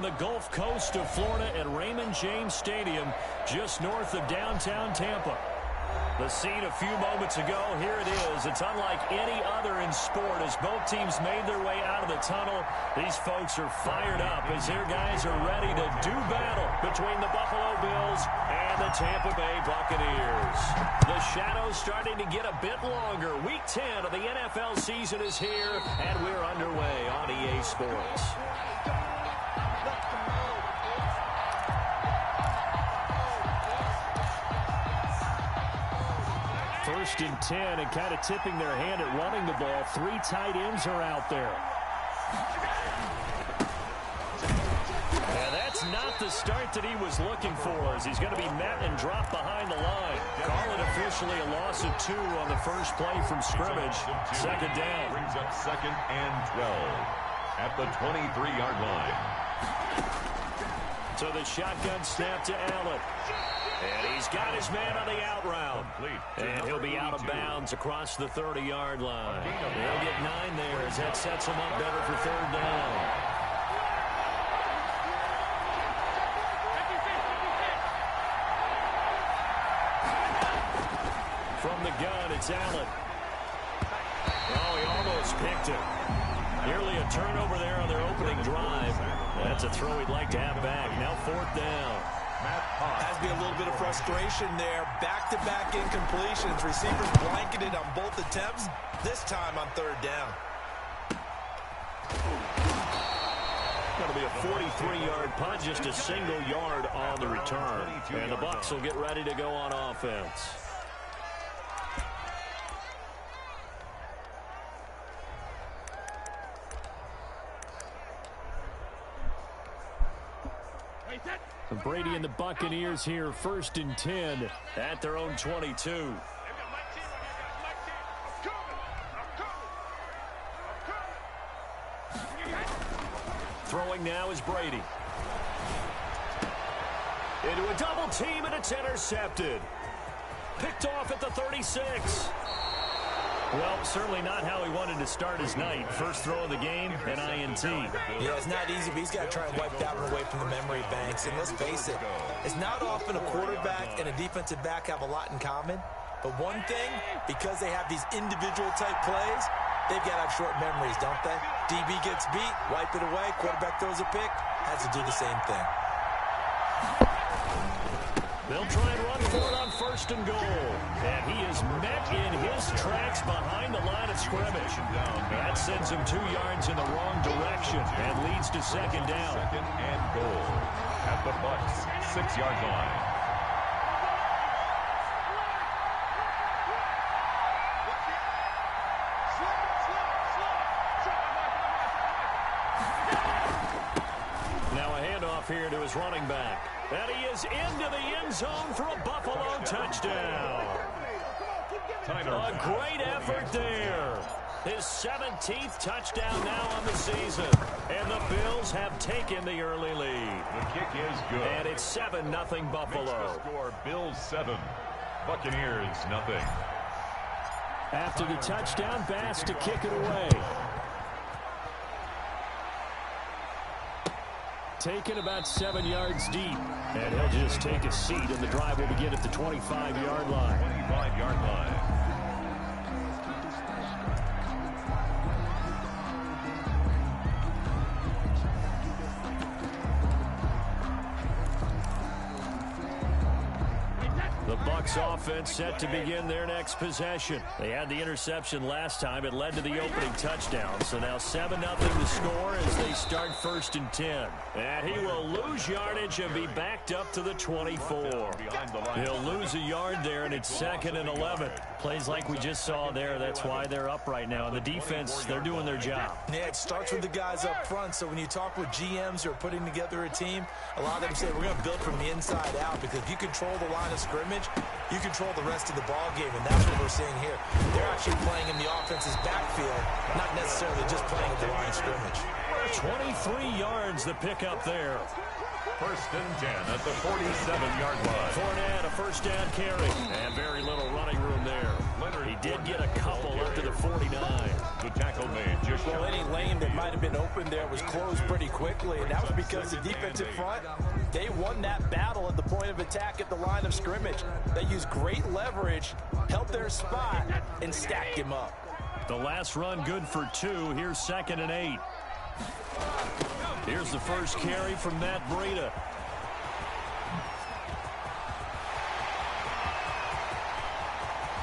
the Gulf Coast of Florida at Raymond James Stadium, just north of downtown Tampa. The scene a few moments ago, here it is. It's unlike any other in sport as both teams made their way out of the tunnel. These folks are fired up as their guys are ready to do battle between the Buffalo Bills and the Tampa Bay Buccaneers. The shadow's starting to get a bit longer. Week 10 of the NFL season is here, and we're underway on EA Sports. First and 10, and kind of tipping their hand at running the ball. 3 tight ends are out there. And that's not the start that he was looking for, as he's going to be met and dropped behind the line. Call it officially a loss of 2 on the first play from scrimmage. Second down. Brings up 2nd and 12 at the 23-yard line. So the shotgun snap to Allen. And he's got his man on the out route. And he'll be out of bounds across the 30-yard line. They'll get 9 there as that sets him up better for 3rd down. From the gun, it's Allen. Oh, he almost picked it. Nearly a turnover there on their opening drive. That's a throw he'd like to have back. Now 4th down. Has to be a little bit of frustration there. Back-to-back incompletions. Receivers blanketed on both attempts. This time on 3rd down. Going to be a 43-yard punt, just a single yard on the return. And the Bucs will get ready to go on offense. Brady and the Buccaneers here, 1st and 10 at their own 22. Throwing now is Brady. Into a double team, and it's intercepted. Picked off at the 36. Well, certainly not how he wanted to start his night. First throw of the game, an INT. Yeah, it's not easy, but he's got to try and wipe that one away from the memory banks. And let's face it, it's not often a quarterback and a defensive back have a lot in common. But one thing, because they have these individual type plays, they've got to have short memories, don't they? DB gets beat, wipe it away, quarterback throws a pick, has to do the same thing. They'll try and run for it on 1st and goal. And he is met in his tracks behind the line of scrimmage. That sends him 2 yards in the wrong direction and leads to 2nd down. 2nd and goal at the Bucs 6-yard line. Now a handoff here to his running back. And he is into the end zone for a Buffalo touchdown. A great effort there. His 17th touchdown now on the season. And the Bills have taken the early lead. The kick is good. And it's 7-0 Buffalo. Makes the score Bills 7, Buccaneers 0. After the touchdown, Bass to kick it away. Taken about 7 yards deep. And he'll just take a seat, and the drive will begin at the 25-yard line. 25-yard line. The Bucs offense set to begin their next possession. They had the interception last time. It led to the opening touchdown. So now 7-0 to score as they start 1st and 10. And he will lose yardage and be backed up to the 24. He'll lose a yard there, and it's 2nd and 11. Plays like we just saw there. That's why they're up right now. And the defense, they're doing their job. Yeah, it starts with the guys up front. So when you talk with GMs who are putting together a team, a lot of them say we're going to build from the inside out, because if you control the line of scrimmage, you control the rest of the ball game, and that's what we're seeing here. They're actually playing in the offense's backfield, not necessarily just playing at the line of scrimmage. 23 yards the pickup there. 1st and 10 at the 47-yard line. Fournette, a first down carry, and very little running room there. He did get a couple up to the 49. The tackle made. Just well, any lane that might have been open there was closed pretty quickly, and that was because the defensive front, they won that battle at the point of attack at the line of scrimmage. They used great leverage, held their spot, and stacked him up. The last run good for 2. Here's 2nd and 8. Here's the first carry from Matt Breida.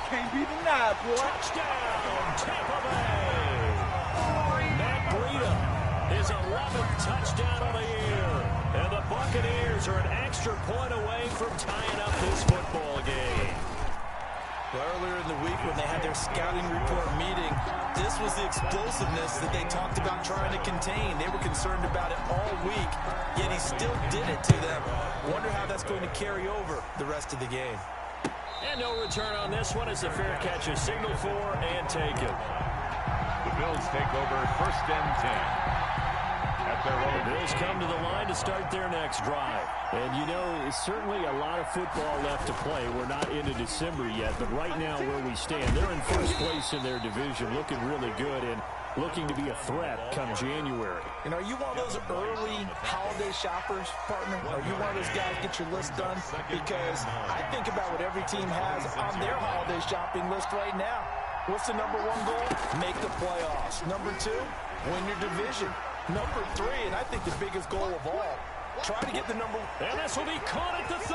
Can't be denied, boy. Touchdown, Tampa Bay. Matt Breida, his 11th touchdown of the year. And the Buccaneers are an extra point away from tying up this football game. Well, earlier in the week when they had their scouting report meeting, this was the explosiveness that they talked about trying to contain. They were concerned about it all week, yet he still did it to them. Wonder how that's going to carry over the rest of the game. And no return on this one as the fair catch is signaled for and taken. The Bills take over 1st and 10. At their own. The Bills come to the line to start their next drive. And, you know, it's certainly a lot of football left to play. We're not into December yet, but right now where we stand, they're in first place in their division, looking really good and looking to be a threat come January. And are you one of those early holiday shoppers, partner? Are you one of those guys get your list done? Because I think about what every team has on their holiday shopping list right now. What's the number 1 goal? Make the playoffs. Number 2, win your division. Number 3, and I think the biggest goal of all, try to get the number. And this will be caught at the 30.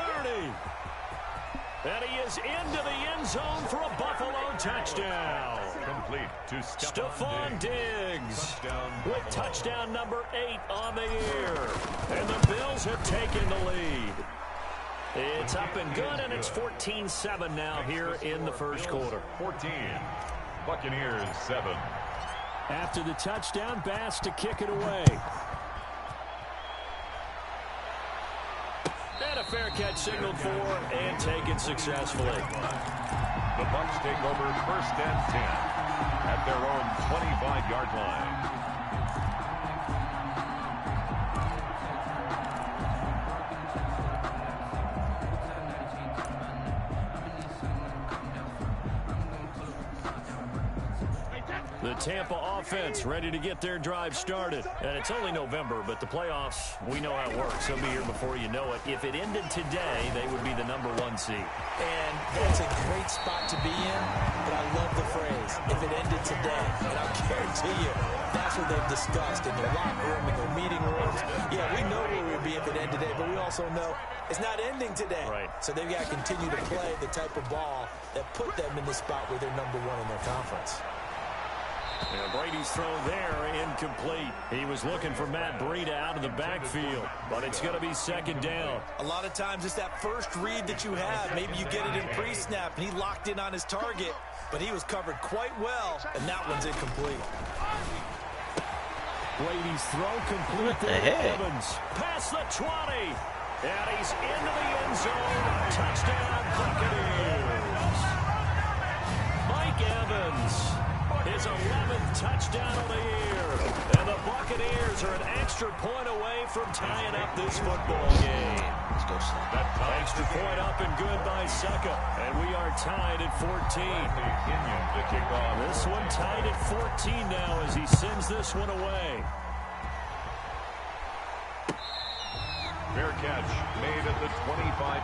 And he is into the end zone for a Buffalo touchdown. Complete to Stephon Diggs Touchdown, with touchdown number 8 on the year. And the Bills have taken the lead. It's up and good, and it's 14-7 now here in the first quarter. 14. Buccaneers 7. After the touchdown, Bass to kick it away. And a fair catch signaled for and taken successfully. The Bucs take over 1st and 10 at their own 25-yard line. The Tampa offense ready to get their drive started. And it's only November, but the playoffs, we know how it works. They'll be here before you know it. If it ended today, they would be the number 1 seed. And that's a great spot to be in, but I love the phrase, if it ended today. And I'll guarantee you, that's what they've discussed in their locker room, in their meeting rooms. Yeah, we know where we'd be if it ended today, but we also know it's not ending today. Right. So they've got to continue to play the type of ball that put them in the spot where they're number 1 in their conference. And Brady's throw there incomplete. He was looking for Matt Breida out of the backfield, but it's going to be 2nd down. A lot of times it's that first read that you have. Maybe you get it in pre-snap, and he locked in on his target, but he was covered quite well, and that one's incomplete. Brady's throw complete to Evans. Past the 20, and he's into the end zone. Touchdown, Buccaneers. Mike Evans. His 11th touchdown of the year. And the Buccaneers are an extra point away from tying up this football game. Let's go, son. That Extra point up and good by Succa. And we are tied at 14. Kenyon to kick off. This one tied at 14 now as he sends this one away. Fair catch made at the 25.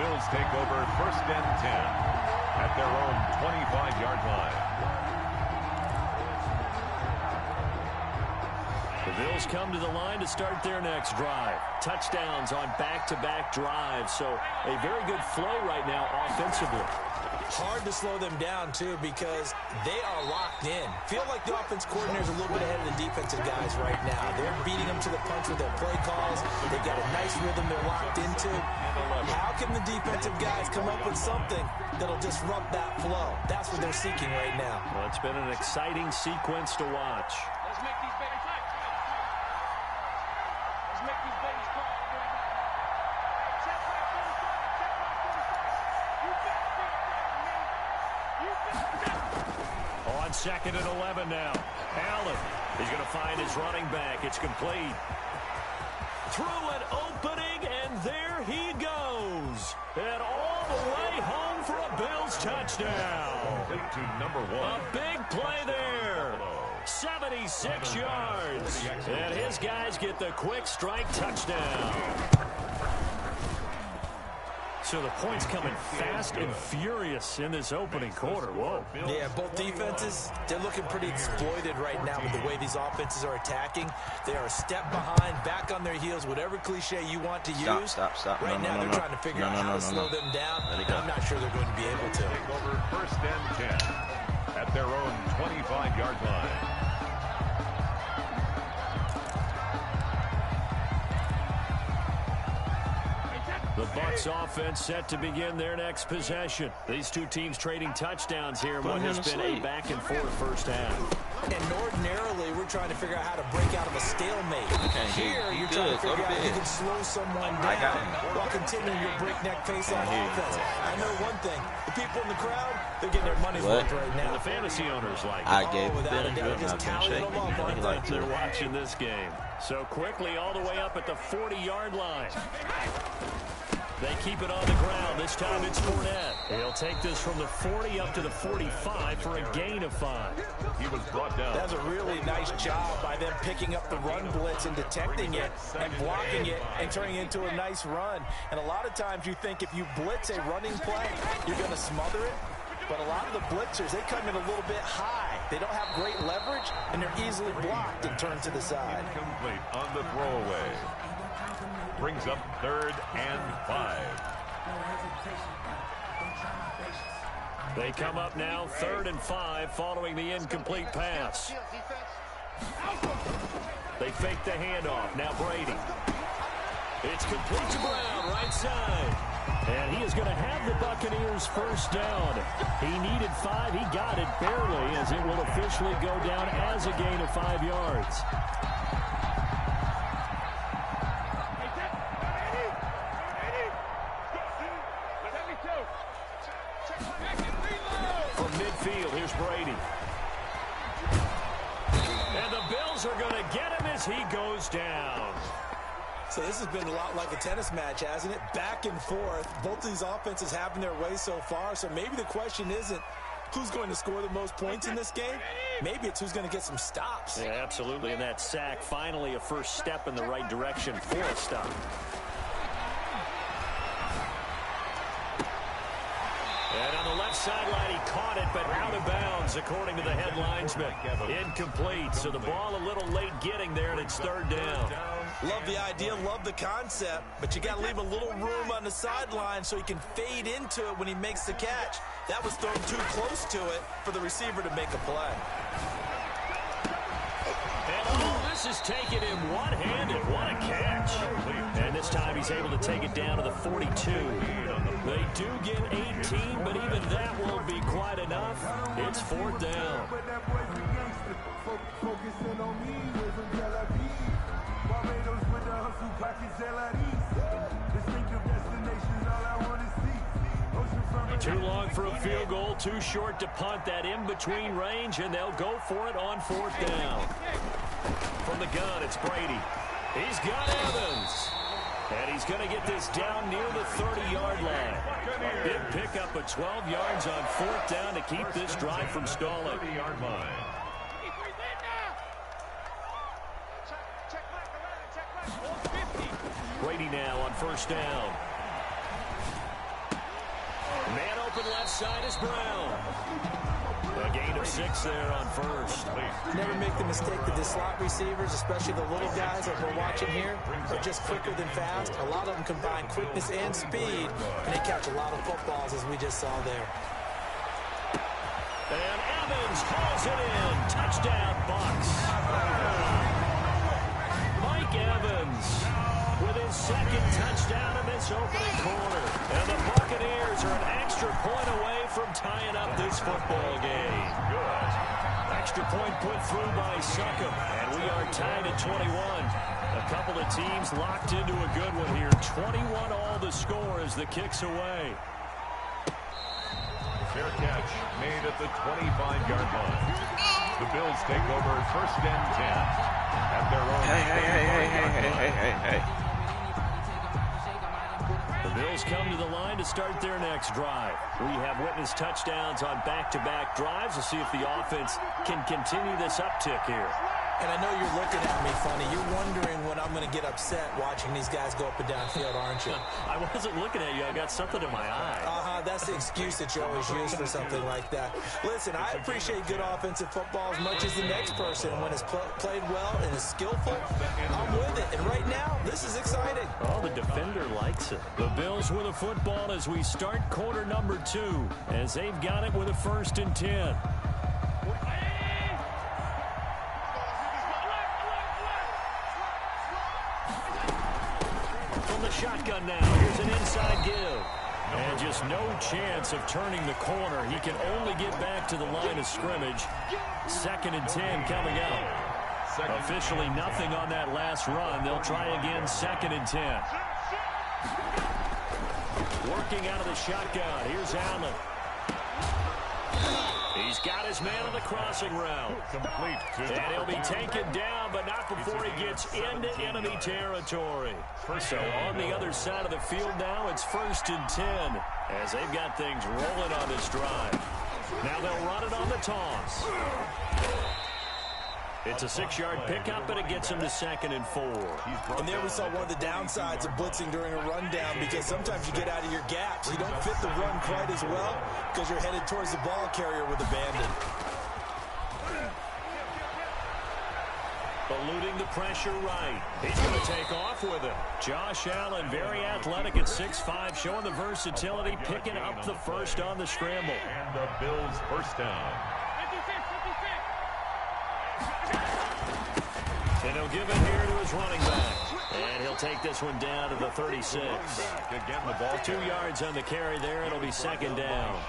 Bills take over 1st and 10 at their own 25-yard line. The Bills come to the line to start their next drive. Touchdowns on back-to-back drives, so a very good flow right now offensively. Hard to slow them down, too, because they are locked in. Feel like the offense coordinator is a little bit ahead of the defensive guys right now. They're beating them to the punch with their play calls. They've got a nice rhythm they're locked into. How can the defensive guys come up with something that'll disrupt that flow? That's what they're seeking right now. Well, it's been an exciting sequence to watch. Let's make these babies cry. Let's make these babies cry. Check back 45. On 2nd and 11 now. Allen, he's going to find his running back. It's complete. Through an opening, and there he goes. And all the way home for a Bills touchdown. To number 1. A big play there. 76 yards. And his guys get the quick strike touchdown. So the points coming fast and furious in this opening quarter. Whoa. Yeah, both defenses, they're looking pretty exploited right now with the way these offenses are attacking. They are a step behind, back on their heels, whatever cliche you want to use. Stop. Right now they're trying to figure out how to slow them down. I'm not sure they're going to be able to. Take over 1st and 10 at their own 25-yard line. The Bucs offense set to begin their next possession. These two teams trading touchdowns here in what has been a back-and-forth first half. And ordinarily, we're trying to figure out how to break out of a stalemate. Here, you're trying to figure out how you can slow someone down while continuing your breakneck pace on offense. I know one thing. The people in the crowd, they're getting their money's worth right now. The fantasy owners like it. I gave without a Ben doubt, just tallying them up, aren't they? They're watching this game. So quickly all the way up at the 40-yard line. They keep it on the ground. This time it's Fournette. He'll take this from the 40 up to the 45 for a gain of 5. He was brought down. That's a really nice job by them picking up the run blitz and detecting it and blocking it and turning it into a nice run. And a lot of times you think if you blitz a running play, you're going to smother it. But a lot of the blitzers, they come in a little bit high. They don't have great leverage, and they're easily blocked and turned to the side. Incomplete on the throwaway. Brings up 3rd and 5. They come up now 3rd and 5 following the incomplete pass. They fake the handoff. Now Brady. It's complete to Brown, right side. And he is going to have the Buccaneers first down. He needed 5. He got it barely, as it will officially go down as a gain of 5 yards. From midfield, here's Brady. And the Bills are going to get him as he goes down. So this has been a lot like a tennis match, hasn't it? Back and forth. Both these offenses having their way so far. So maybe the question isn't who's going to score the most points in this game. Maybe it's who's going to get some stops. Yeah, absolutely. And that sack, finally a first step in the right direction for a stop. And on the left sideline, he caught it, but out of bounds, according to the head linesman. Incomplete, so the ball a little late getting there, and it's 3rd down. Love the idea, love the concept, but you got to leave a little room on the sideline so he can fade into it when he makes the catch. That was thrown too close to it for the receiver to make a play. And this is taking him one-handed. What a catch. And this time he's able to take it down to the 42. They do get 18, but even that won't be quite enough. It's 4th down. Too long for a field goal, too short to punt. That in-between range, and they'll go for it on 4th down. From the gun, it's Brady. He's got Evans. And he's going to get this down near the 30-yard line. A big pickup of 12 yards on 4th down to keep this drive from stalling. 30-yard line. Brady now on 1st down. Open left side is Brown. A gain of 6 there on first. Never make the mistake that the slot receivers, especially the little guys that we're watching here, are just quicker than fast. A lot of them combine quickness and speed, and they catch a lot of footballs, as we just saw there. And Evans hauls it in. Touchdown, Bucs. Mike Evans with his second touchdown in this opening quarter. And the Buccaneers are an extra point away from tying up this football game. Good. Extra point put through by Succop. And we are tied at 21. A couple of teams locked into a good one here. 21 all the score as the kick's away. Fair catch made at the 25-yard line. The Bills take over first and 10 at their own. Hey. The Bills come to the line to start their next drive. We have witnessed touchdowns on back-to-back drives. We'll see if the offense can continue this uptick here. And I know you're looking at me funny. You're wondering when I'm going to get upset watching these guys go up and down field, aren't you? I wasn't looking at you. I got something in my eye. That's the excuse that you always use for something like that. Listen, I appreciate good offensive football as much as the next person. And when it's played well and is skillful, I'm with it. And right now, this is exciting. Oh, the defender likes it. The Bills with a football as we start quarter number 2, as they've got it with a first and 10. Shotgun now. Here's an inside give. And just no chance of turning the corner. He can only get back to the line of scrimmage. 2nd and 10 coming up. Officially nothing on that last run. They'll try again 2nd and 10. Working out of the shotgun. Here's Allen. He's got his man on the crossing route. Complete. And he'll be taken down, but not before he gets into enemy territory. So on the other side of the field now, it's 1st and 10, as they've got things rolling on this drive. Now they'll run it on the toss. It's a 6-yard pickup, and it gets him to 2nd and 4. And there we saw one of the downsides of blitzing during a rundown, because sometimes you get out of your gaps. You don't fit the run quite as well because you're headed towards the ball carrier with abandon. Eluding the pressure right. He's going to take off with it. Josh Allen, very athletic at 6'5", showing the versatility, picking up the first on the scramble. And the Bills first down. And he'll give it here to his running back. And he'll take this one down to the 36. Again, the ball 2 yards on the carry there. It'll be 2nd down.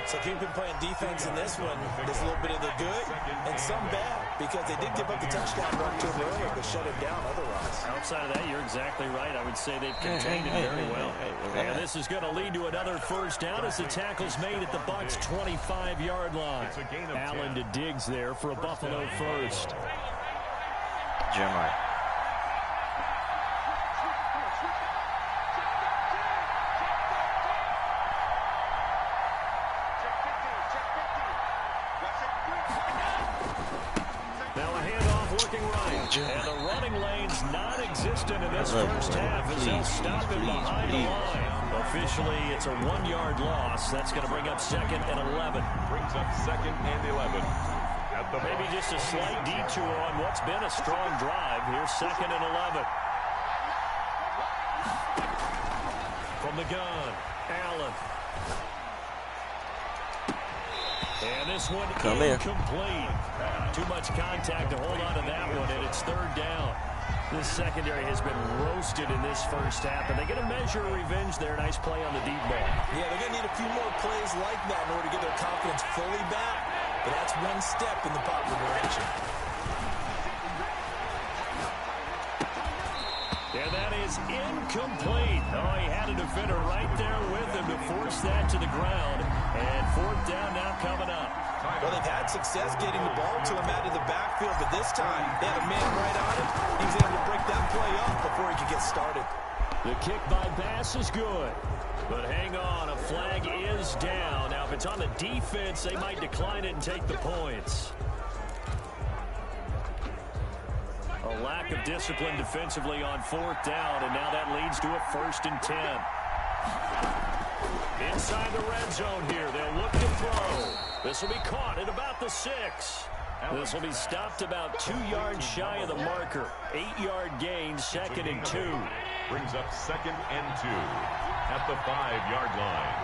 So if you've been playing defense in this one, there's a little bit of the good and some bad, because they did give up the touchdown run to him earlier, but shut it down otherwise. Outside of that, you're exactly right. I would say they've contained it very well. And this is going to lead to another first down as the tackle's made at the Bucs' 25-yard line. Allen to Diggs there for a Buffalo first. Jeremiah. Now a handoff working right. And the running lane's non-existent in this first half as they'll stop him behind the line. Officially, it's a 1-yard loss. That's going to bring up 2nd and 11. Brings up 2nd and 11. Maybe just a slight detour on what's been a strong drive. Here's 2nd and 11. From the gun, Allen. And this one incomplete. Too much contact to hold on to that one, and it's 3rd down. This secondary has been roasted in this first half, and they get a measure of revenge there. Nice play on the deep ball. Yeah, they're going to need a few more plays like that in order to get their confidence fully back. But that's one step in the proper direction. And that is incomplete. Oh, he had a defender right there with him to force that to the ground. And 4th down now coming up. Well, they've had success getting the ball to him out of the backfield, but this time they had a man right on him. He was able to break that play up before he could get started. The kick by Bass is good. But hang on, a flag is down. Now, if it's on the defense, they might decline it and take the points. A lack of discipline defensively on 4th down, and now that leads to a 1st and 10. Inside the red zone here. They'll look to throw. This will be caught at about the 6. This will be stopped about 2 yards shy of the marker. 8-yard gain, 2nd and 2. Brings up 2nd and 2 at the 5-yard line.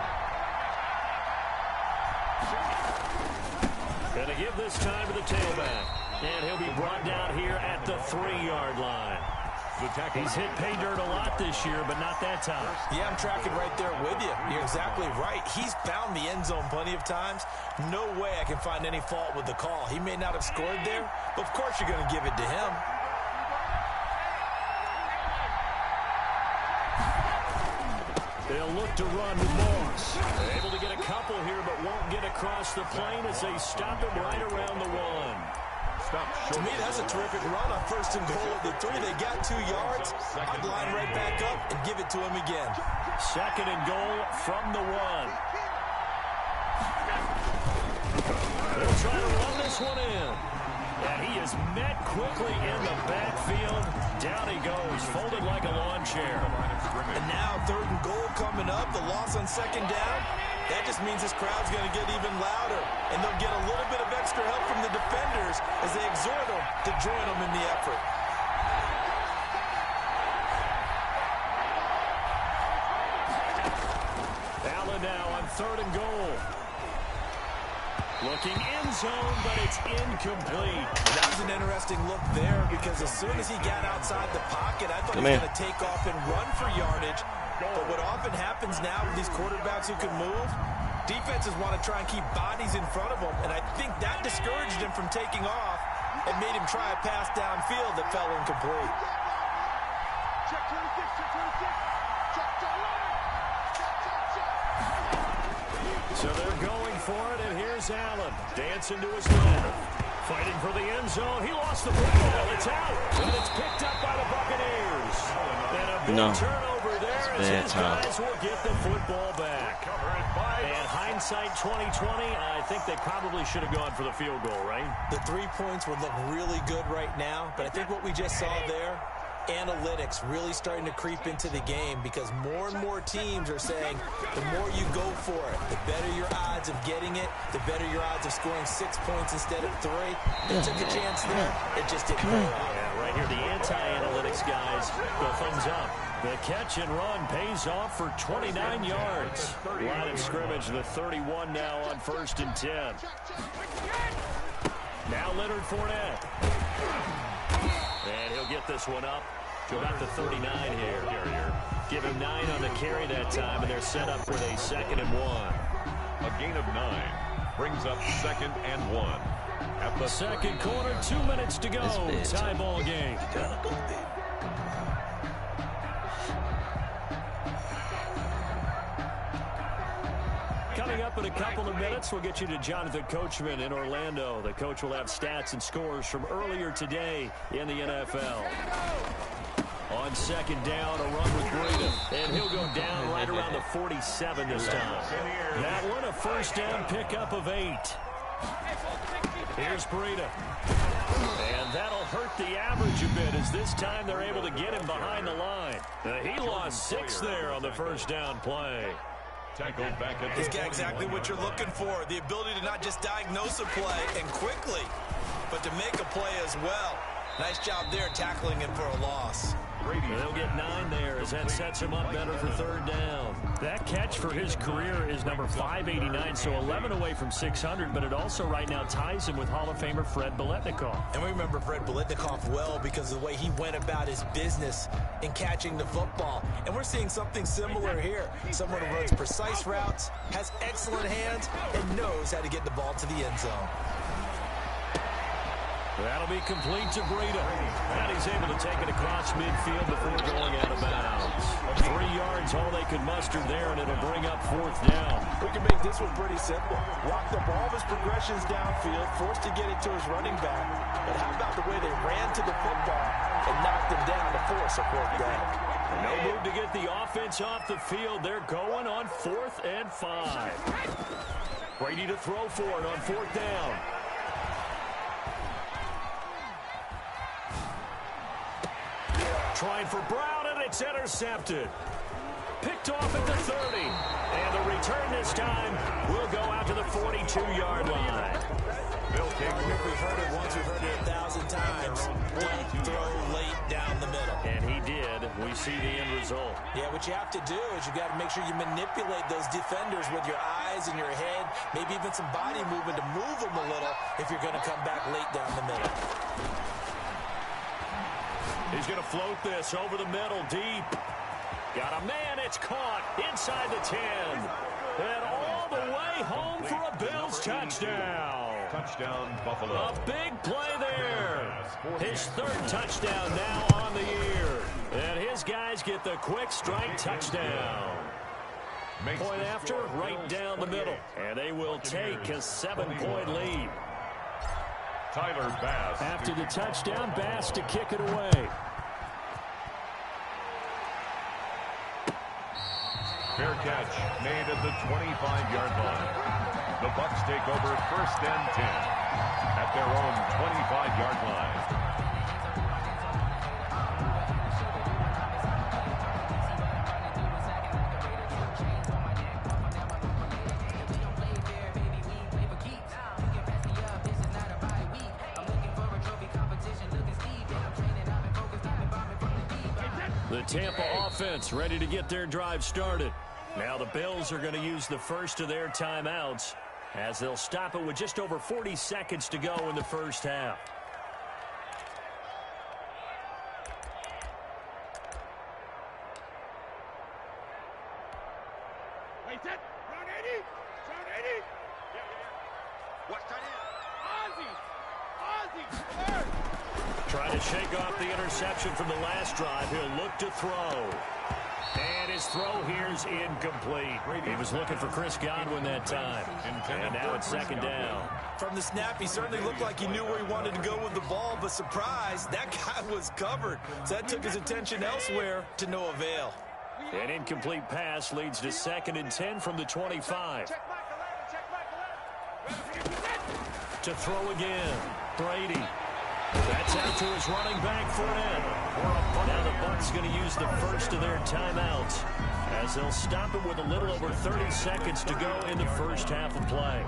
Going to give this time to the tailback. And he'll be brought down here at the 3-yard line. He's hit pay dirt a lot this year, but not that time. Yeah, I'm tracking right there with you. You're exactly right. He's found the end zone plenty of times. No way I can find any fault with the call. He may not have scored there, but of course you're going to give it to him. They'll look to run with Moss. They're able to get a couple here, but won't get across the plane as they stop him right around the 1. To me, that's a terrific run on 1st and goal at the 3. They got 2 yards. I'd line right back up and give it to him again. 2nd and goal from the 1. They'll try to run this one in. And he is met quickly in the backfield. Down he goes, folded like a lawn chair. And now 3rd and goal coming up. The loss on 2nd down. That just means this crowd's going to get even louder. And they'll get a little bit of extra help from the defenders as they exhort them to join them in the effort. Allen now on 3rd and goal. Looking end zone, but it's incomplete. That was an interesting look there because as soon as he got outside the pocket, I thought he was going to take off and run for yardage. But what often happens now with these quarterbacks who can move, defenses want to try and keep bodies in front of them, and I think that discouraged him from taking off and made him try a pass downfield that fell incomplete. Check 26, check 26. Check, check. So they're going for it, and here's Allen. Dancing to his left. Fighting for the end zone. He lost the football. It's out. And it's picked up by the Buccaneers. And a big turnover there as his guys will get the football back. And hindsight 2020, I think they probably should have gone for the field goal, right? The 3 points would look really good right now, but I think what we just saw there, analytics really starting to creep into the game because more and more teams are saying the more you go for it, the better your odds of getting it, the better your odds of scoring 6 points instead of 3. They took a chance there. It just didn't pay off. Yeah, right here, the anti-analytics guys go thumbs up. The catch and run pays off for 29 yards. Line of scrimmage, the 31 now on 1st and 10. Now Leonard Fournette. And he'll get this one up to about the 39 here. Give him 9 on the carry that time, and they're set up with a 2nd and 1. A gain of 9 brings up 2nd and 1. At the second quarter, 2 minutes to go. Tie ball game. Coming up in a couple of minutes, we'll get you to Jonathan Coachman in Orlando. The coach will have stats and scores from earlier today in the NFL. On 2nd down, a run with Breida. And he'll go down right around the 47 this time. That one, a 1st down pickup of 8. Here's Breida. And that'll hurt the average a bit as this time they're able to get him behind the line. He lost 6 there on the 1st down play. He's got exactly what you're looking for. The ability to not just diagnose a play and quickly, but to make a play as well. Nice job there tackling him for a loss. They'll get 9 there as that sets him up better for 3rd down. That catch for his career is number 589, so 11 away from 600, but it also right now ties him with Hall of Famer Fred Biletnikoff. And we remember Fred Biletnikoff well because of the way he went about his business in catching the football. And we're seeing something similar here. Someone who runs precise routes, has excellent hands, and knows how to get the ball to the end zone. That'll be complete to Breida. And he's able to take it across midfield before going out of bounds. 3 yards, all they could muster there, and it'll bring up 4th down. We can make this one pretty simple. Walk up all of his progressions downfield, forced to get it to his running back. But how about the way they ran to the football and knocked him down to force a 4th down? No move to get the offense off the field. They're going on 4th and 5. Brady to throw for it on 4th down. Trying for Brown, and it's intercepted. picked off at the 30. And the return this time will go out to the 42-yard line. We've heard it once, we've heard it 1,000 times. Don't throw late down the middle. And he did. We see the end result. Yeah, what you have to do is you got to make sure you manipulate those defenders with your eyes and your head, maybe even some body movement to move them a little if you're going to come back late down the middle. He's going to float this over the middle deep. Got a man, it's caught inside the 10. And all the way home for a Bills touchdown. Touchdown, Buffalo. A big play there. His third touchdown now on the year. And his guys get the quick strike touchdown. Point after, right down the middle. And they will take a 7-point lead. Tyler Bass. After the touchdown, Bass to kick it away. Fair catch made at the 25-yard line. The Bucs take over 1st and 10 at their own 25-yard line. The Tampa offense ready to get their drive started. Now the Bills are going to use the first of their timeouts as they'll stop it with just over 40 seconds to go in the first half. Wait, that. Round 80. Round 80. What's that in? Ozzie. Third. Trying to shake off the interception from the last drive. He'll look to throw. And his throw here's incomplete. He was looking for Chris Godwin that time. And now it's 2nd down. From the snap, he certainly looked like he knew where he wanted to go with the ball, but surprise, that guy was covered. So that took his attention elsewhere to no avail. An incomplete pass leads to 2nd and 10 from the 25. Check Michael 11. Check Michael 11. To throw again. Brady. That's out to his running back, Fournette. Now the Bucs going to use the first of their timeouts as they'll stop it with a little over 30 seconds to go in the first half of play.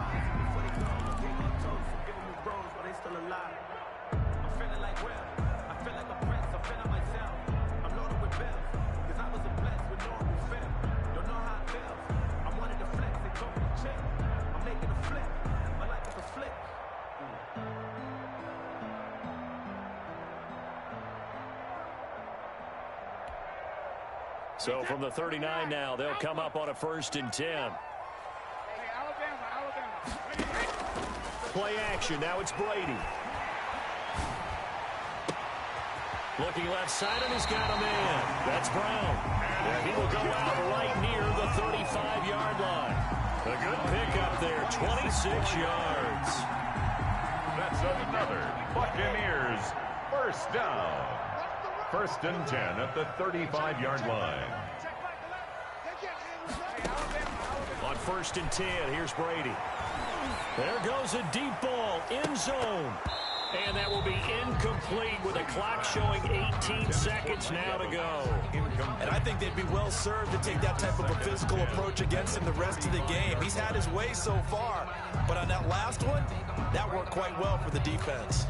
So from the 39 now, they'll come up on a 1st and 10. Hey, Alabama. Play action. Now it's Brady. Looking left side, and he's got a man. That's Brown. And he will go out right near the 35-yard line. A good pickup there, 26 yards. That's another Buccaneers first down. 1st and 10 at the 35-yard line. On 1st and 10, here's Brady. There goes a deep ball, end zone. And that will be incomplete with a clock showing 18 seconds now to go. And I think they'd be well served to take that type of a physical approach against him the rest of the game. He's had his way so far, but on that last one, that worked quite well for the defense.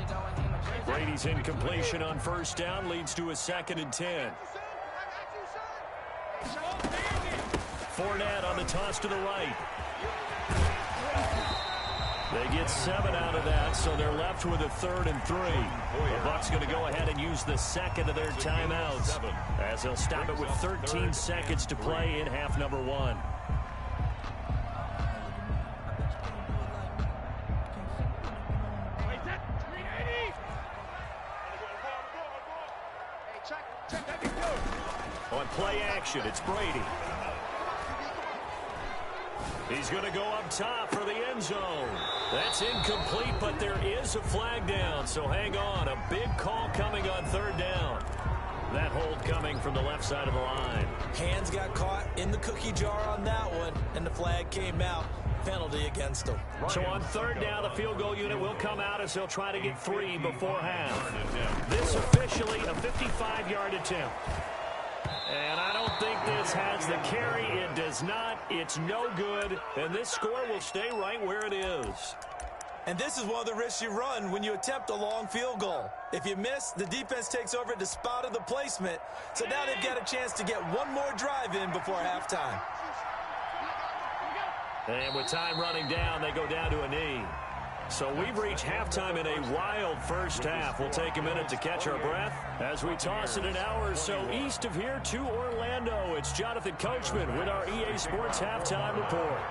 Brady's incompletion on 1st down leads to a 2nd and 10. Fournette on the toss to the right. They get 7 out of that, so they're left with a 3rd and 3. The Bucs going to go ahead and use the 2nd of their timeouts as they'll stop it with 13 seconds to play in half number 1. On play action, it's Brady. He's going to go up top for the end zone. That's incomplete, but there is a flag down, so hang on. A big call coming on 3rd down. That hold coming from the left side of the line. Hands got caught in the cookie jar on that one, and the flag came out. Penalty against them. So on 3rd down, the field goal unit will come out as they'll try to get 3 before half. This officially a 55-yard attempt. And I don't think this has the carry. It does not. It's no good. And this score will stay right where it is. And this is one of the risks you run when you attempt a long field goal. If you miss, the defense takes over at the spot of the placement. So now they've got a chance to get one more drive in before halftime. And with time running down, they go down to a knee. So we've reached halftime in a wild first half. We'll take a minute to catch our breath as we toss it an hour or so east of here to Orlando. It's Jonathan Coachman with our EA Sports Halftime Report.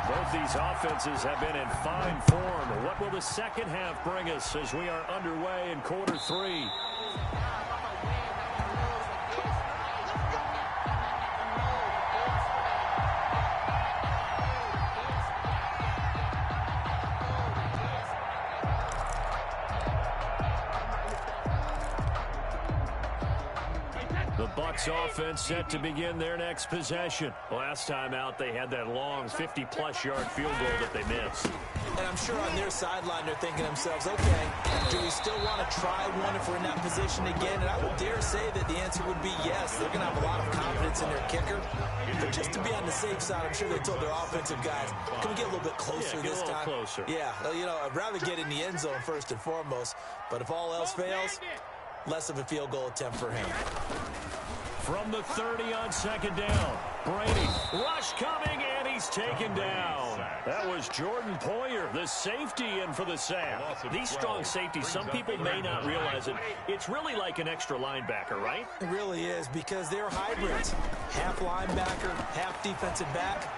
Both these offenses have been in fine form. What will the second half bring us as we are underway in quarter three? Bucs offense set to begin their next possession. Last time out, they had that long 50-plus yard field goal that they missed. And I'm sure on their sideline, they're thinking to themselves, okay, do we still want to try one if we're in that position again? And I would dare say that the answer would be yes. They're going to have a lot of confidence in their kicker. But just to be on the safe side, I'm sure they told their offensive guys, can we get a little bit closer this time? Closer. Yeah, well, you know, I'd rather get in the end zone first and foremost. But if all else fails, less of a field goal attempt for him. From the 30 on second down, Brady, rush coming, and he's taken down. That was Jordan Poyer, the safety, in for the sack. These strong safeties, some people may not realize it. It's really like an extra linebacker, right? It really is, because they're hybrids. Half linebacker, half defensive back.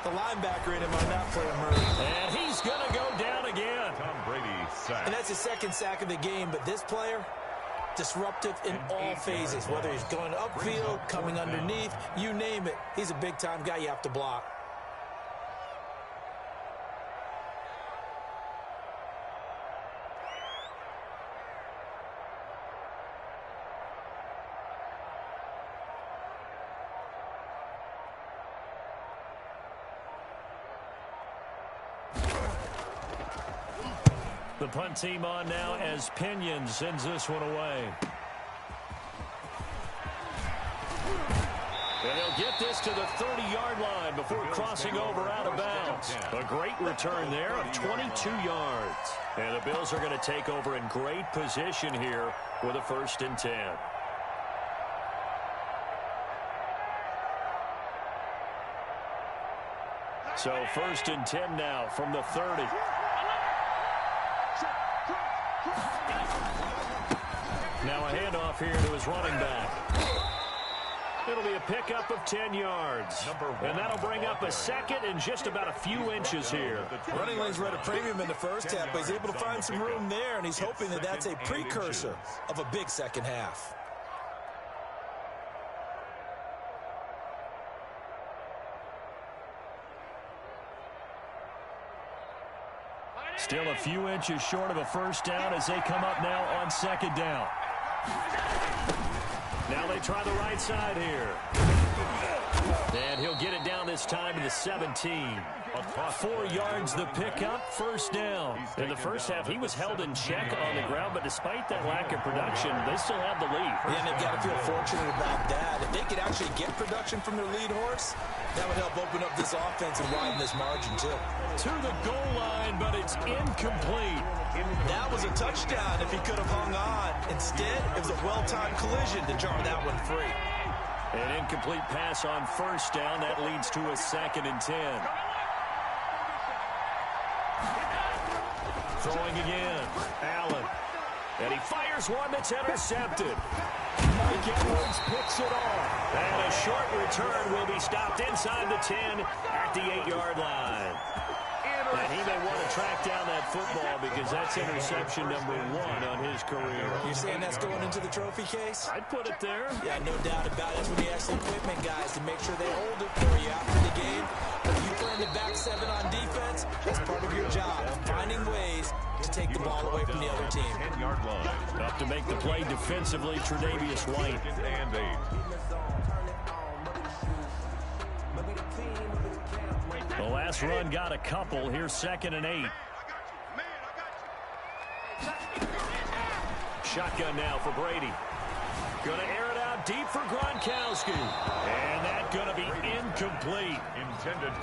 The linebacker in him on that play emerged. And he's going to go down again. Tom Brady sack. And that's his second sack of the game, but this player, disruptive in all phases, whether he's going upfield, coming underneath, you name it. He's a big-time guy you have to block. The punt team on now as Pinion sends this one away. And they'll get this to the 30-yard line before crossing over out of bounds. A great return there of 22 yards. And the Bills are going to take over in great position here with a 1st and 10. So 1st and 10 now from the 30. Now a handoff here to his running back. It'll be a pickup of 10 yards. And that'll bring up a second and just about a few inches here. Running lanes were at a premium in the first half, but he's able to find some room there, and he's hoping that that's a precursor of a big second half. Still a few inches short of a 1st down as they come up now on 2nd down. Now they try the right side here. And he'll get it down this time to the 17. 4 yards the pickup, 1st down. In the first half, he was held in check on the ground, but despite that lack of production, they still have the lead. Yeah, and they've got to feel fortunate about that. If they could actually get production from their lead horse, that would help open up this offense and widen this margin, too. To the goal line, but it's incomplete. That was a touchdown if he could have hung on. Instead, it was a well-timed collision to jar that one free. An incomplete pass on 1st down. That leads to a 2nd and 10. Throwing again. Allen. And he fires one that's intercepted. Mike Edwards picks it off. And a short return will be stopped inside the 10 at the 8-yard line. And he may want to track down that football because that's interception number 1 on his career. You're saying that's going into the trophy case? I'd put it there. Yeah, no doubt about it. That's when you ask the equipment guys to make sure they hold it for you after the game. If you play in the back 7 on defense, that's part of your job, finding ways to take the ball away from the other team. 10-yard line. Up to make the play defensively, Tre'Davious White. And 8. The last run got a couple. Here's 2nd and 8. shotgun now for Brady. Going to air it out deep for Gronkowski. And that's going to be incomplete.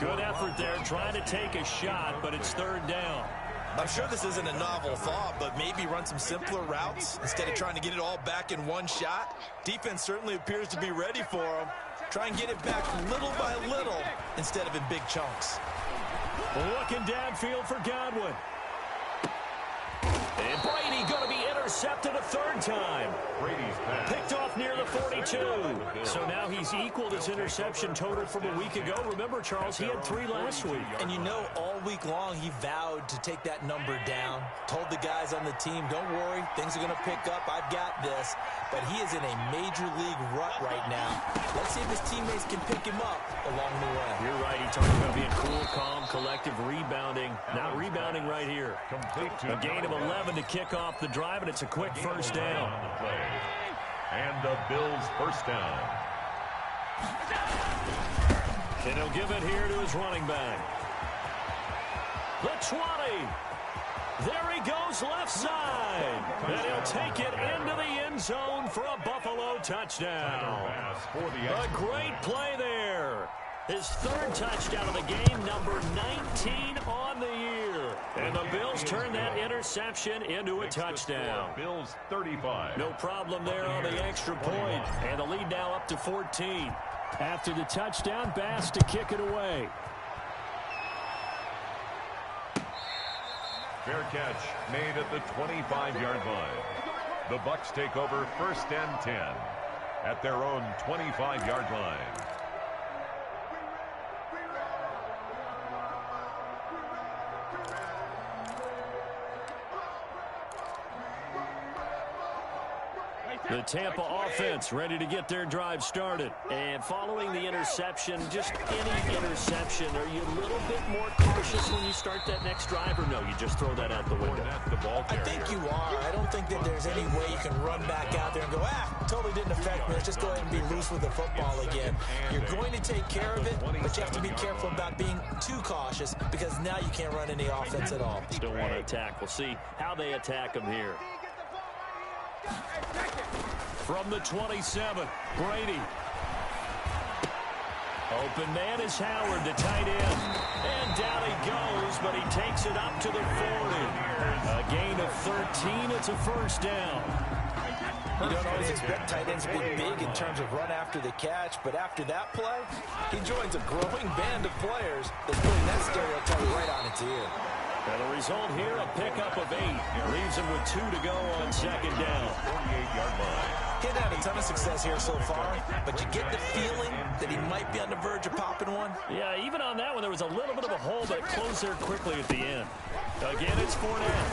Good effort there trying to take a shot, but it's third down. I'm sure this isn't a novel thought, but maybe run some simpler routes instead of trying to get it all back in one shot. Defense certainly appears to be ready for him. Try and get it back little by little instead of in big chunks. Looking downfield for Godwin. And Brady going to be intercepted a third time. Brady's pass. Picked off near the 42. So now he's equaled his interception total from a week ago. Remember, Charles, he had 3 last week. And you know, all week long, he vowed to take that number down. Told the guys on the team, don't worry, things are going to pick up. I've got this. But he is in a major league rut right now. Let's see if his teammates can pick him up along the way. You're right. He talked about being cool, calm, collective, rebounding. Not rebounding right here. A gain of 11 to kick off the drive, and it's a quick first down. And the Bills first down. And he'll give it here to his running back. The 20. There he goes left side. And he'll take it into the end zone for a Buffalo touchdown. A great play there. His third touchdown of the game, number 19 on the year. And the Bills turn that interception into a touchdown. Bills 35. No problem there on the extra point. And the lead now up to 14. After the touchdown, Bass to kick it away. Fair catch made at the 25-yard line. The Bucks take over first and 10 at their own 25-yard line. The Tampa offense ready to get their drive started. And following the interception, just any interception, are you a little bit more cautious when you start that next drive, or no, you just throw that out the window? I think you are. I don't think that there's any way you can run back out there and go, totally didn't affect me. Let's just go ahead and be loose with the football again. You're going to take care of it, but you have to be careful about being too cautious because now you can't run any offense at all. Still want to attack. We'll see how they attack them here. From the 27, Brady. Open man is Howard to tight end. And down he goes, but he takes it up to the 40. A gain of 13. It's a first down. You don't always expect tight ends to be big in terms of run after the catch, but after that play, he joins a growing band of players that's putting that stereotype right on its ear. And the result here, a pickup of 8. Leaves him with 2 to go on second down. 48-yard line. He hadn't had a ton of success here so far, but you get the feeling that he might be on the verge of popping one. Yeah, even on that one, there was a little bit of a hole, but it closed there quickly at the end. Again, it's Fournette.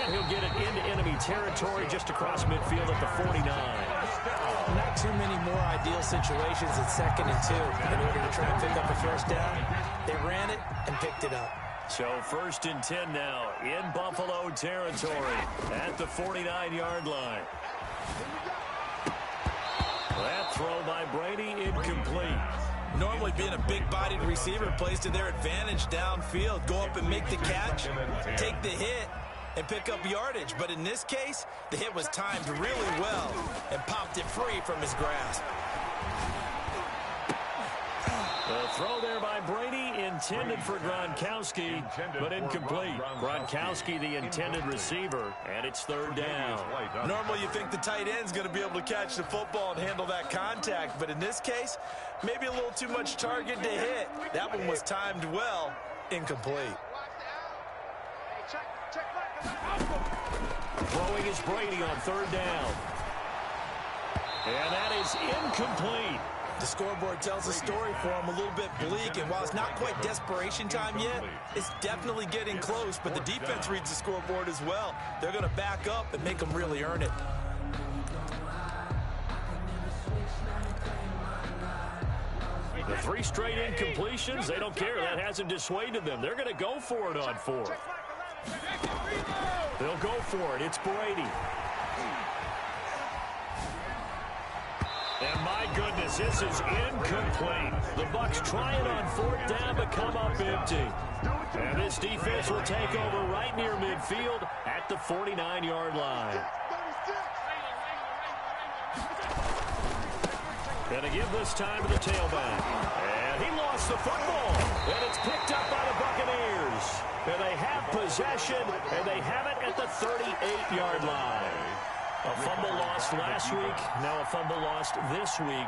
And he'll get it into enemy territory just across midfield at the 49. Not too many more ideal situations at 2nd and 2 in order to try and pick up a first down. They ran it and picked it up. So 1st and 10 now in Buffalo territory at the 49-yard line. That throw by Brady incomplete. Normally being a big-bodied receiver plays to their advantage downfield. Go up and make the catch, take the hit, and pick up yardage. But in this case, the hit was timed really well and popped it free from his grasp. The throw there by Brady intended for Gronkowski, but incomplete. Gronkowski, the intended receiver, and it's 3rd down. Normally you think the tight end's going to be able to catch the football and handle that contact, but in this case, maybe a little too much target to hit. That one was timed well, incomplete. Throwing is Brady on 3rd down. And that is incomplete. The scoreboard tells a story for him, a little bit bleak, and while it's not quite desperation time yet, it's definitely getting close, but the defense reads the scoreboard as well. They're going to back up and make them really earn it. The 3 straight incompletions, they don't care. That hasn't dissuaded them. They're going to go for it on 4th. They'll go for it. It's Brady. And my goodness, this is incomplete. The Bucks try it on 4th down, but come up empty. And this defense will take over right near midfield at the 49-yard line. Gonna give this time to the tailback. And he lost the football. And it's picked up by the Buccaneers. And they have possession, and they have it at the 38-yard line. A fumble lost last week, now a fumble lost this week.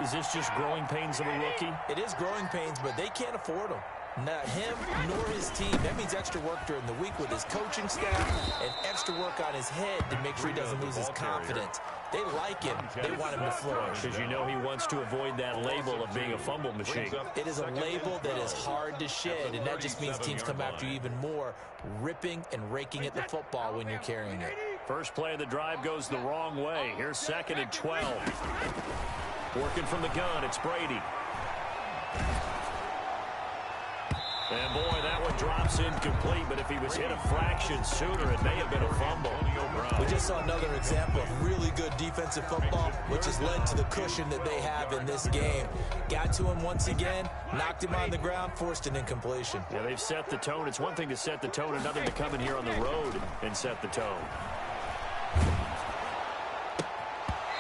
Is this just growing pains of a rookie? It is growing pains, but they can't afford them. Not him nor his team. That means extra work during the week with his coaching staff and extra work on his head to make sure he doesn't lose his confidence. They like him. They want him to flourish. Because you know he wants to avoid that label of being a fumble machine. It is a label that is hard to shed, and that just means teams come after you even more, ripping and raking at the football when you're carrying it. First play of the drive goes the wrong way. Here's 2nd and 12. Working from the gun, it's Brady. And boy, that one drops incomplete, but if he was hit a fraction sooner, it may have been a fumble. We just saw another example of really good defensive football, which has led to the cushion that they have in this game. Got to him once again, knocked him on the ground, forced an incompletion. Yeah, they've set the tone. It's one thing to set the tone, another to come in here on the road and set the tone.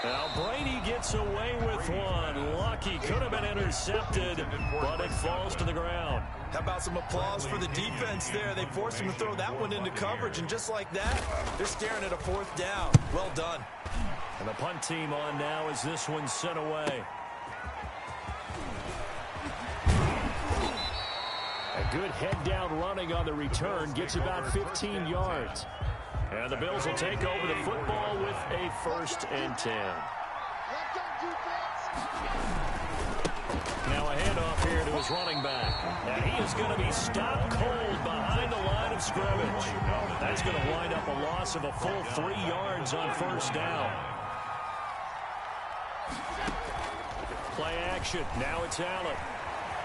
Now Brady gets away with one. Lucky, could have been intercepted, but it falls to the ground. How about some applause for the defense there? They forced him to throw that one into coverage, and just like that, they're staring at a 4th down. Well done. And the punt team on now as this one's sent away. A good head-down running on the return, gets about 15 yards. And the Bills will take over the football with a 1st and 10. Now a handoff here to his running back. And he is going to be stopped cold behind the line of scrimmage. That's going to wind up a loss of a full 3 yards on 1st down. Play action. Now it's Allen.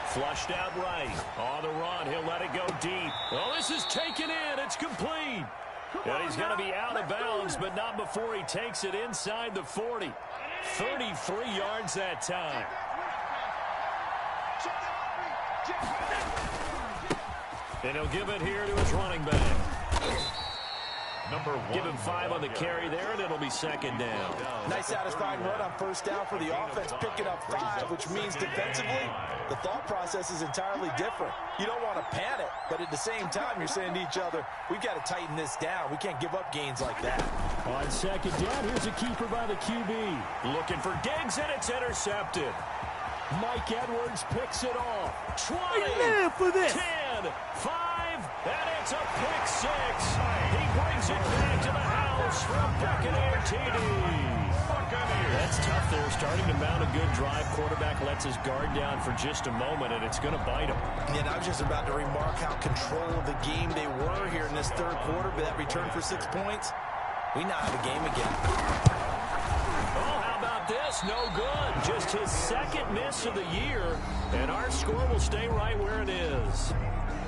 Flushed out right. On the run. He'll let it go deep. Well, this is taken in. It's complete. And he's going to be out of bounds, but not before he takes it inside the 40. 33 yards that time. And he'll give it here to his running back. Give him 5 on the carry there, and it'll be 2nd down. Nice satisfying run on 1st down for the offense, picking up 5, which means defensively, the thought process is entirely different. You don't want to panic, but at the same time, you're saying to each other, we've got to tighten this down. We can't give up gains like that. On 2nd down, here's a keeper by the QB. Looking for Diggs, and it's intercepted. Mike Edwards picks it off. 20, live for this. 10, 5, and it's a pick 6. He brings it back to the house from Buccaneer TD. That's tough there. Starting to mount a good drive. Quarterback lets his guard down for just a moment, and it's going to bite him. And I was just about to remark how control of the game they were here in this 3rd quarter, but that return for 6 points, we now have a game again. Oh, how about this? No good. Just his 2nd miss of the year, and our score will stay right where it is.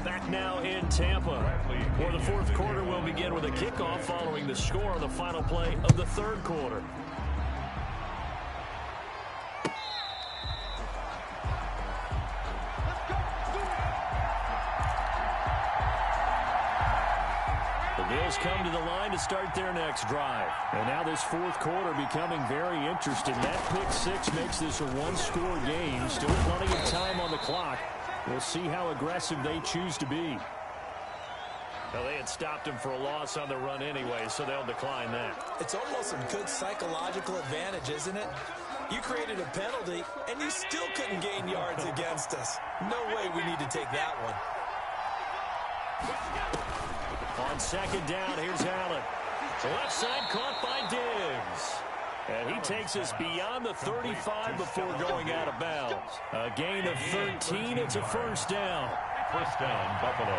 Back now in Tampa, where the 4th quarter will begin with a kickoff following the score on the final play of the 3rd quarter. Bills come to the line to start their next drive. And now this 4th quarter becoming very interesting. That pick 6 makes this a 1-score game. Still plenty of time on the clock. We'll see how aggressive they choose to be. Well, they had stopped him for a loss on the run anyway, so they'll decline that. It's almost a good psychological advantage, isn't it? You created a penalty, and you still couldn't gain yards against us. No way we need to take that one. On 2nd down, here's Allen. Left side caught by Diggs. And he takes us beyond the 35 before going out of bounds. A gain of 13. It's a 1st down. 1st down, Buffalo.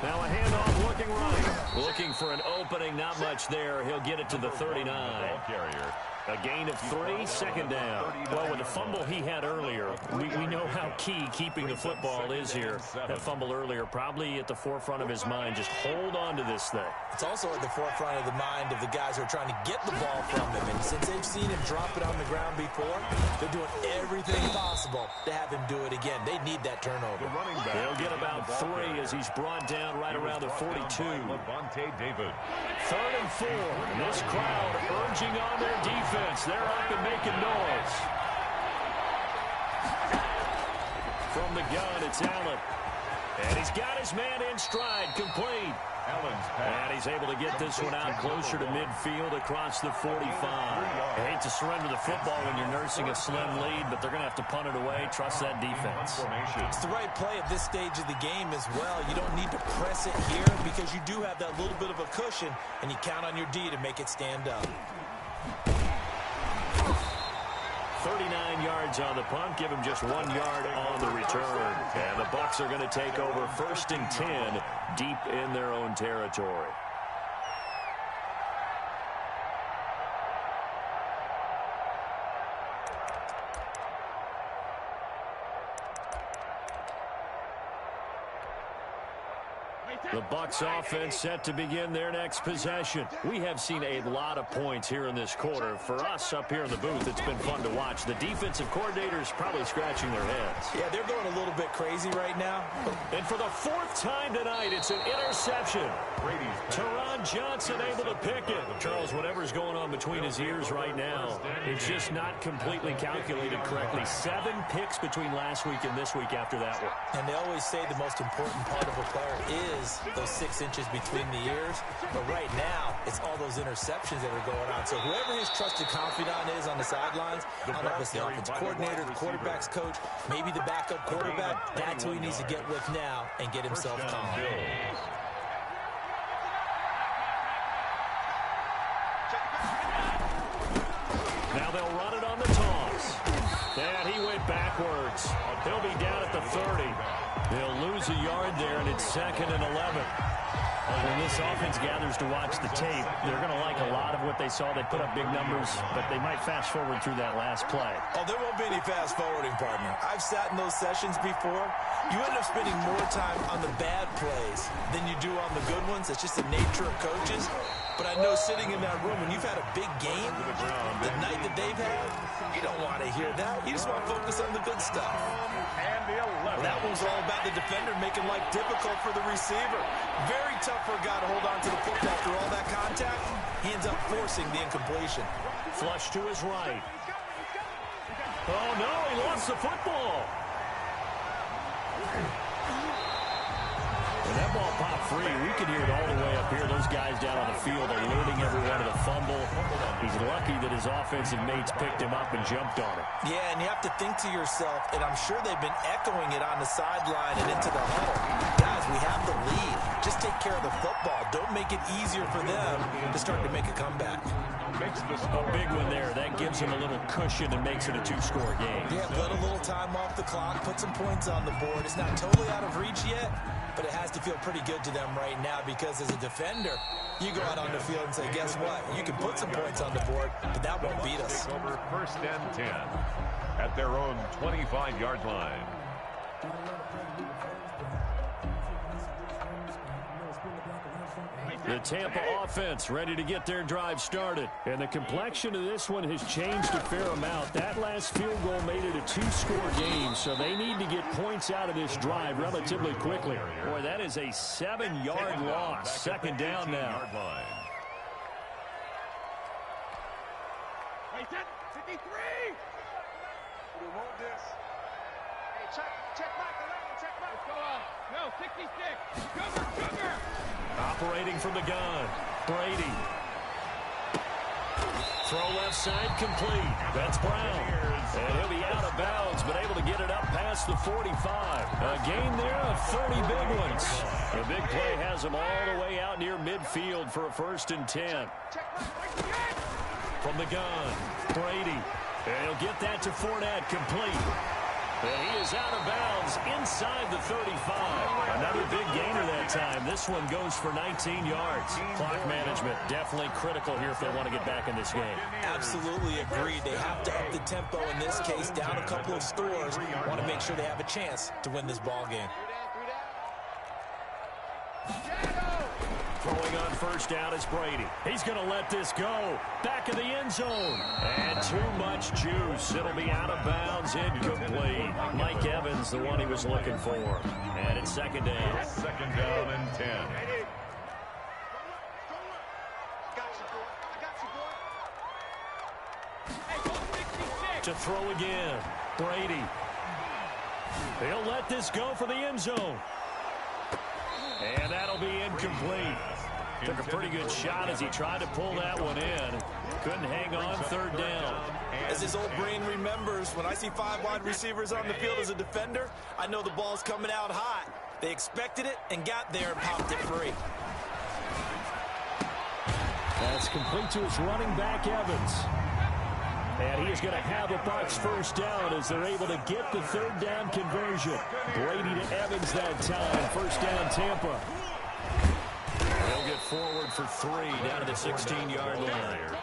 Now a handoff looking right. Looking for an opening. Not much there. He'll get it to the 39. Carrier. A gain of 3, second down. Well, with the fumble he had earlier, we know how key keeping the football is here. That fumble earlier probably at the forefront of his mind. Just hold on to this thing. It's also at the forefront of the mind of the guys who are trying to get the ball from him. And since they've seen him drop it on the ground before, they're doing everything possible to have him do it again. They need that turnover. He'll get about 3 as he's brought down right around the 42. Lavonte David. 3rd and 4. And this crowd urging on their defense. They're up and making noise. From the gun, it's Allen. And he's got his man in stride, complete. And he's able to get this one out closer to midfield across the 45. I hate to surrender the football when you're nursing a slim lead, but they're going to have to punt it away. Trust that defense. It's the right play at this stage of the game as well. You don't need to press it here because you do have that little bit of a cushion, and you count on your D to make it stand up. 39 yards on the punt, give him just 1 yard on the return. And the Bucs are going to take over 1st and 10 deep in their own territory. The Bucs offense set to begin their next possession. We have seen a lot of points here in this quarter. For us up here in the booth, it's been fun to watch. The defensive coordinators probably scratching their heads. Yeah, they're going a little bit crazy right now. And for the 4th time tonight, it's an interception. Taron Johnson able to pick it. Charles, whatever's going on between his ears right now, it's just not completely calculated correctly. 7 picks between last week and this week after that one. And they always say the most important part of a player is those 6 inches between the ears. But right now, it's all those interceptions that are going on. So whoever his trusted confidant is on the sidelines, I don't know if it's the offensive coordinator, the quarterback's coach, maybe the backup quarterback, that's who he needs to get with now and get himself calm. Now they'll run it on the toss. And he went backwards. He'll be down at the 30. They'll lose a yard there, and it's 2nd and 11. When this offense gathers to watch the tape, they're going to like a lot of what they saw. They put up big numbers, but they might fast forward through that last play. Oh, there won't be any fast forwarding, partner. I've sat in those sessions before. You end up spending more time on the bad plays than you do on the good ones. It's just the nature of coaches. But I know sitting in that room, when you've had a big game, the night that they've had, you don't want to hear that. You just want to focus on the good stuff. That one's all about the defender making life difficult for the receiver. Very tough for a guy to hold on to the football through all that contact. He ends up forcing the incompletion. Flush to his right. Oh, no, he lost the football. When that ball popped free, we could hear it all the way up here. Those guys down on the field alerting everyone to the fumble. He's lucky that his offensive mates picked him up and jumped on him. Yeah, and you have to think to yourself, and I'm sure they've been echoing it on the sideline and into the huddle. Guys, we have the lead. Just take care of the football. Don't make it easier for them to start to make a comeback. A big one there. That gives him a little cushion and makes it a 2-score game. Yeah, let a little time off the clock, put some points on the board. It's not totally out of reach yet, but it has to feel pretty good to them right now because as a defender, you go out on the field and say, guess what? You can put some points on the board, but that won't beat us. Over 1st and 10 at their own 25-yard line. The Tampa offense ready to get their drive started. And the complexion of this one has changed a fair amount. That last field goal made it a 2-score game, so they need to get points out of this drive relatively quickly. Boy, that is a 7-yard loss. 2nd down now. Wait, 53! We want this. Hey, check back the lane, check back. Let's go on. No, 66. Cover. Operating from the gun, Brady. Throw left side complete. That's Brown. And he'll be out of bounds, but able to get it up past the 45. A gain there of 30 big ones. The big play has them all the way out near midfield for a 1st and 10. From the gun, Brady. And he'll get that to Fournette complete. And he is out of bounds inside the 35. Another big gainer that time. This one goes for 19 yards. Clock management definitely critical here if they want to get back in this game. Absolutely agreed. They have to up the tempo in this case, down a couple of scores. Want to make sure they have a chance to win this ball game. Throwing on first down is Brady. He's going to let this go. Back in the end zone. And too much juice. It'll be out of bounds, incomplete. Mike Evans, the one he was looking for. And it's second down. Second down and 10. To throw again. Brady. He'll let this go for the end zone. And that'll be incomplete. Took a pretty good shot as he tried to pull that one in. Couldn't hang on third down. As his old brain remembers, when I see 5 wide receivers on the field as a defender, I know the ball's coming out hot. They expected it and got there and popped it free. That's complete to his running back, Evans. And he is going to have a Bucs first down as they're able to get the third down conversion. Brady to Evans that time. First down, Tampa. They'll get forward for 3 down to the 16-yard line.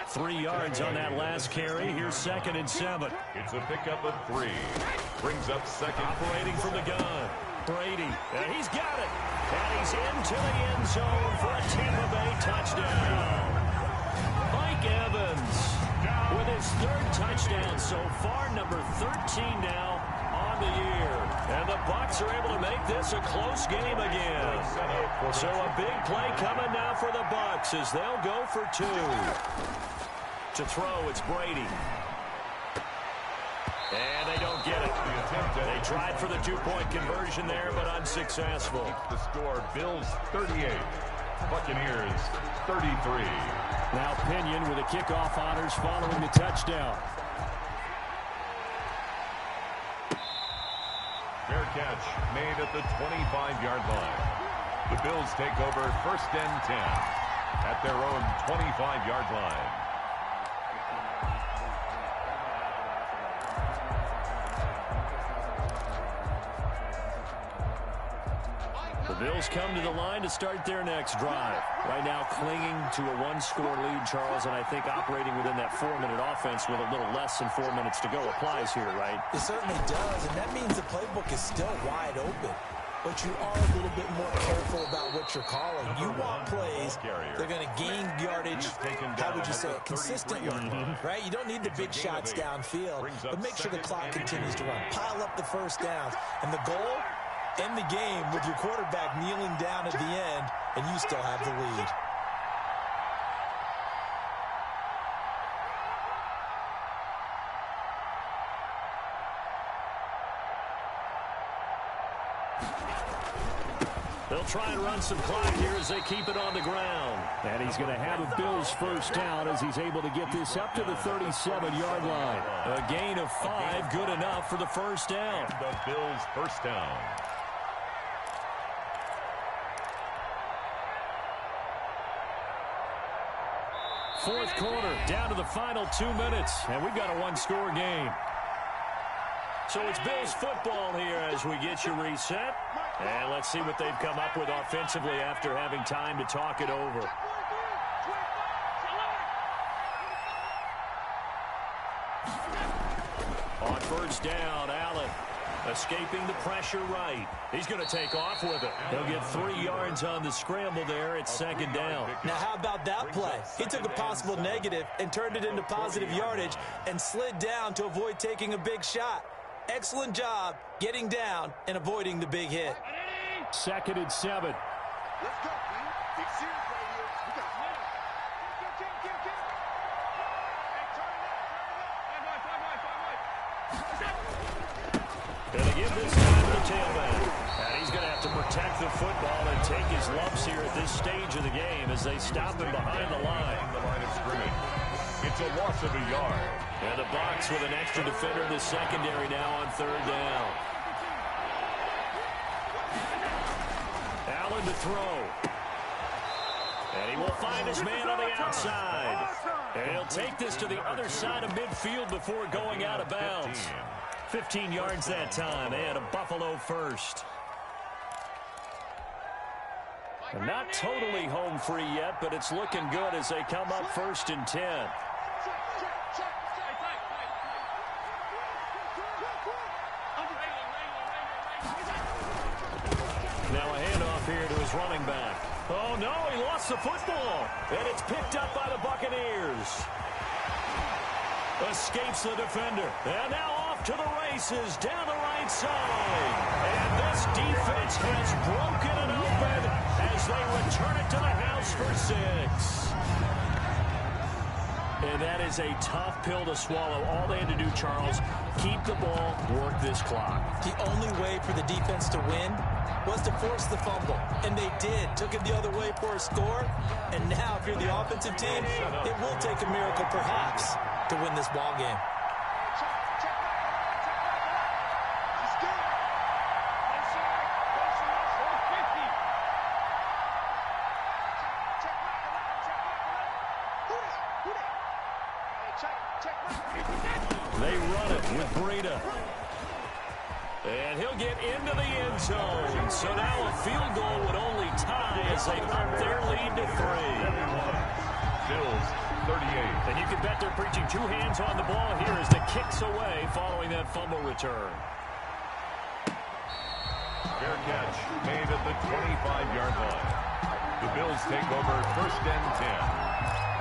3 yards on that last carry. Here's 2nd and 7. It's a pickup of 3. Brings up second. Operating from the gun. Brady. And he's got it. And he's into the end zone for a Tampa Bay touchdown. Mike Evans with his 3rd touchdown so far, number 13 now on the year. And the Bucs are able to make this a close game again. So a big play coming now for the Bucs as they'll go for 2. To throw, it's Brady. And they don't get it. They tried for the 2-point conversion there, but unsuccessful. The score, Bills 38, Buccaneers 33. Now Pinion with the kickoff honors following the touchdown. Fair catch made at the 25-yard line. The Bills take over first and 10 at their own 25-yard line. The Bills come to the line to start their next drive. Right now clinging to a 1-score lead, Charles, and I think operating within that 4-minute offense with a little less than 4 minutes to go applies here, right? It certainly does, and that means the playbook is still wide open. But you are a little bit more careful about what you're calling. You want plays, they're going to gain yardage, how would you say it, consistently, right? You don't need the big shots downfield, but make sure the clock continues to run. Pile up the first downs, and the goal, end the game with your quarterback kneeling down at the end, and you still have the lead. They'll try and run some clock here as they keep it on the ground. And he's going to have a Bills first down as he's able to get this up to the 37-yard line. A gain of 5, good enough for the first down. The Bills first down. Fourth quarter, down to the final 2 minutes, and we've got a 1-score game. So it's Bills football here as we get you reset. And let's see what they've come up with offensively after having time to talk it over. On first down, Allen escaping the pressure right. He's going to take off with it. He'll get 3 yards on the scramble there. It's second down. Now, how about that play? He took a possible negative and turned it into positive yardage and slid down to avoid taking a big shot. Excellent job getting down and avoiding the big hit. 2nd and 7. Let's go, man. Big series right here. We got Gonna give this time to the tailback. And he's going to have to protect the football and take his lumps here at this stage of the game as they stop him behind the line. The line of scrimmage. It's a loss of a yard. And the Bucs with an extra defender in the secondary now on third down. Allen to throw. And he will find his man on the outside. And he'll take this to the other side of midfield before going out of bounds. 15 yards that time, and a Buffalo first. And not totally home free yet, but it's looking good as they come up 1st and 10. Now a handoff here to his running back. Oh, no, he lost the football. And it's picked up by the Buccaneers. Escapes the defender. And now off to the races down the right side. And this defense has broken it open as they return it to the house for 6. And that is a tough pill to swallow. All they had to do, Charles, keep the ball, work this clock. The only way for the defense to win was to force the fumble. And they did. Took it the other way for a score. And now, if you're the offensive team, it will take a miracle, perhaps, to win this ball game. They run it with Breida. And he'll get into the end zone. So now a field goal would only tie as they up their lead to 3. Bills 38. And you can bet they're preaching 2 hands on the ball here as the kick's away following that fumble return. Fair catch made at the 25-yard line. The Bills take over 1st and 10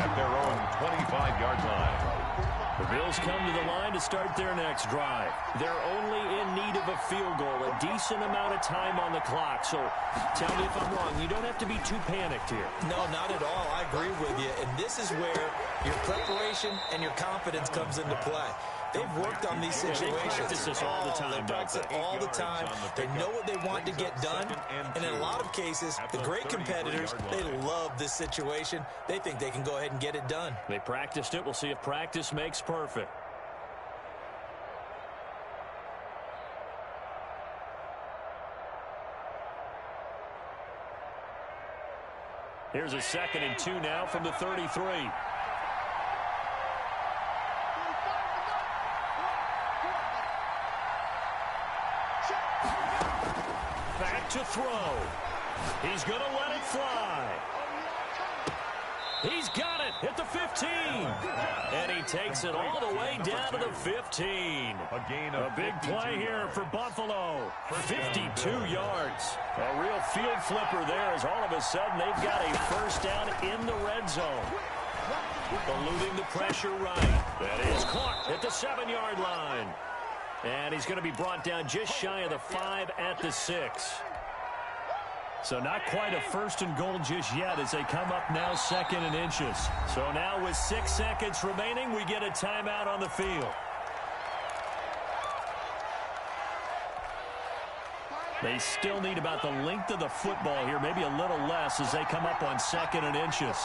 at their own 25-yard line. The Bills come to the line to start their next drive. They're only in need of a field goal, a decent amount of time on the clock. So tell me if I'm wrong. You don't have to be too panicked here. No, not at all. I agree with you. And this is where your preparation and your confidence comes into play. They've worked on these situations. They practice this all the time. They practice it all the time. They know what they want to get done. And in a lot of cases, the great competitors, they love this situation. They think they can go ahead and get it done. They practiced it. We'll see if practice makes perfect. Here's a 2nd and 2 now from the 33. Back to throw. He's going to let it fly. He's got it at the 15. And he takes it all the way down to the 15. A big play here for Buffalo. 52 yards. A real field flipper there as all of a sudden they've got a 1st down in the red zone. Eluding the pressure right. That is caught at the 7-yard line. And he's going to be brought down just shy of the 5 at the 6. So not quite a 1st and goal just yet as they come up now 2nd and inches. So now with 6 seconds remaining, we get a timeout on the field. They still need about the length of the football here, maybe a little less as they come up on 2nd and inches.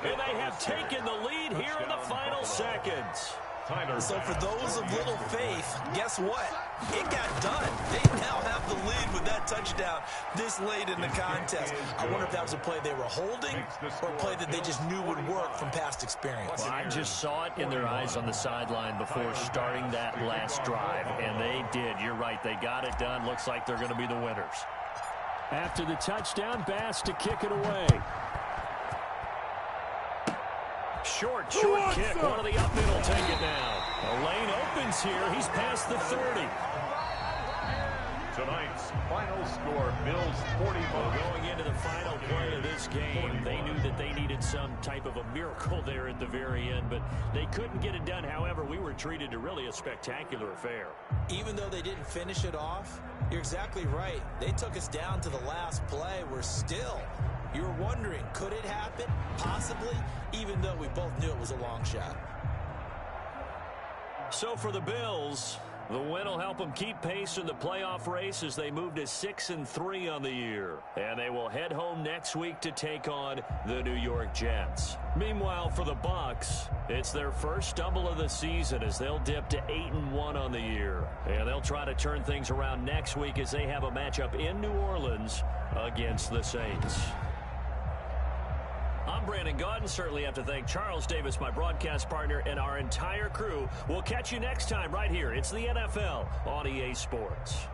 And they have taken the lead here in the final seconds. So for those of little faith, guess what? It got done. They now have the lead with that touchdown this late in the contest. I wonder if that was a play they were holding or a play that they just knew would work from past experience. Well, I just saw it in their eyes on the sideline before starting that last drive, and they did. You're right. They got it done. Looks like they're going to be the winners. After the touchdown, Bass to kick it away. Short kick. One of the up mid will take it now. The lane opens here. He's past the 30. Tonight's final score, Bills 41. Going into the final play of this game, they knew that they needed some type of a miracle there at the very end, but they couldn't get it done. However, we were treated to really a spectacular affair. Even though they didn't finish it off, you're exactly right. They took us down to the last play. We're still... You were wondering, could it happen? Possibly, even though we both knew it was a long shot. So for the Bills, The win will help them keep pace in the playoff race as they move to 6-3 on the year. And they will head home next week to take on the New York Jets. Meanwhile, for the Bucs, it's their first stumble of the season as they'll dip to 8-1 on the year. And they'll try to turn things around next week as they have a matchup in New Orleans against the Saints. I'm Brandon Gaudin. Certainly have to thank Charles Davis, my broadcast partner, and our entire crew. We'll catch you next time right here. It's the NFL on EA Sports.